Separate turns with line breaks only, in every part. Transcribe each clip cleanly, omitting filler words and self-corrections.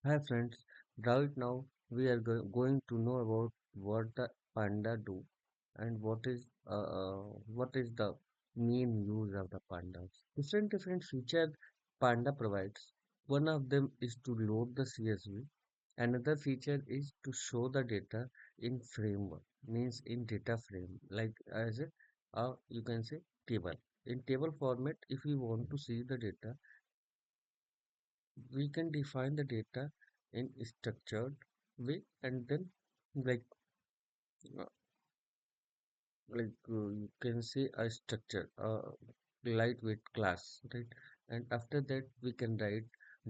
Hi friends, right now we are going to know about what the panda do and what is the main use of the pandas. Different feature panda provides. One of them is to load the CSV. Another feature is to show the data in framework, means in data frame, like as a you can say table. In table format, if we want to see the data, we can define the data in structured way and then like uh, you can say a structure lightweight class, right? And after that we can write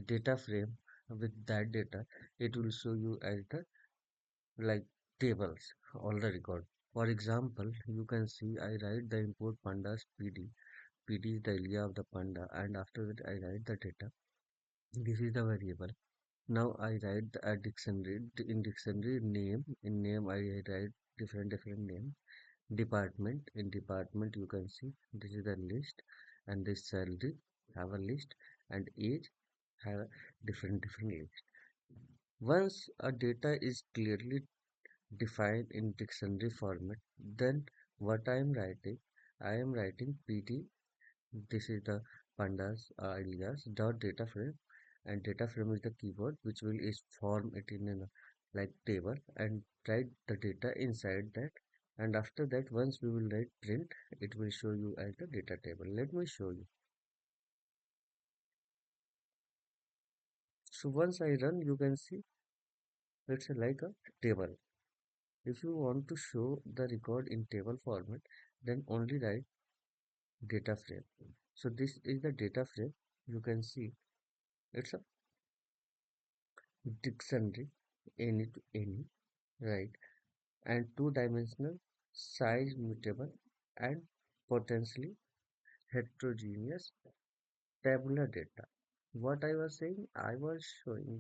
data frame. With that data it will show you as the like tables, all the record. For example, you can see I write the import pandas pd is the area of the panda, and after that I write the data. This is the variable. Now I write a dictionary. In dictionary name, in name I write different name. Department, in department you can see this is the list, and this salary have a list, and age have a different list. Once a data is clearly defined in dictionary format, then what I am writing pt. This is the pandas alias dot data frame, and data frame is the keyword which will is form it in a like table and write the data inside that. And after that, once we will write print, it will show you as the data table. Let me show you. So once I run, you can see it's like a table. If you want to show the record in table format, then only write data frame. So this is the data frame. You can see it's a dictionary, any to any, right? And two-dimensional, size mutable, and potentially heterogeneous tabular data. What I was saying, I was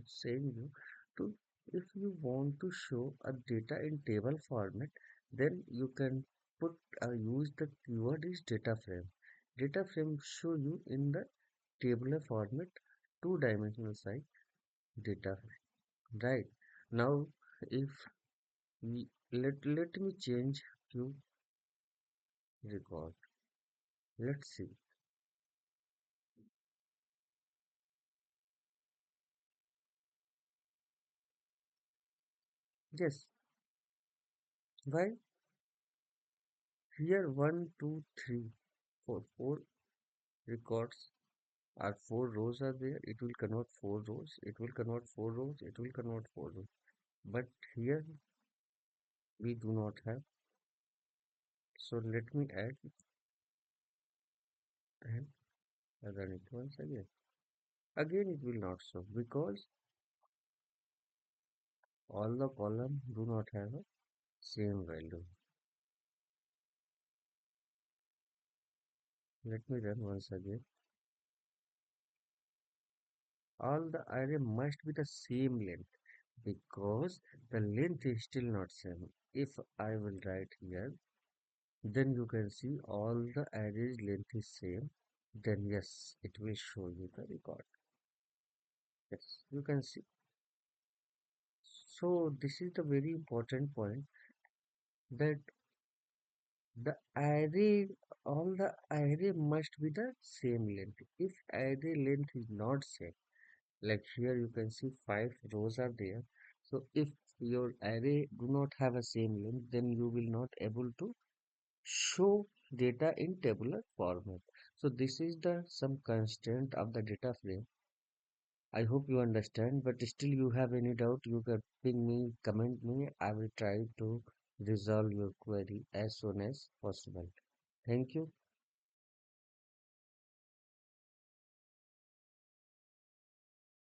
saying you to, if you want to show a data in table format, then you can put use the keyword is data frame. Data frame show you in the tabular format, two-dimensional size data frame. Right now, if let me change to record. Let's see. Yes, why? Here one, two, three, four records are four rows are there. It will convert four rows. It will convert four rows. It will convert four rows. But here we do not have. So let me add and run it once again. Again it will not show because all the column do not have a same value. Let me run once again. All the array must be the same length because the length is still not same. If I will write here, then you can see all the arrays length is same. Then yes, it will show you the record. Yes, you can see. So this is the very important point that the array, all the array must be the same length. If array length is not same, like here you can see five rows are there. So if your array do not have a same length, then you will not able to show data in tabular format. So this is the some constraint of the data frame. I hope you understand, but still you have any doubt, you can ping me, comment me. I will try to resolve your query as soon as possible. Thank you.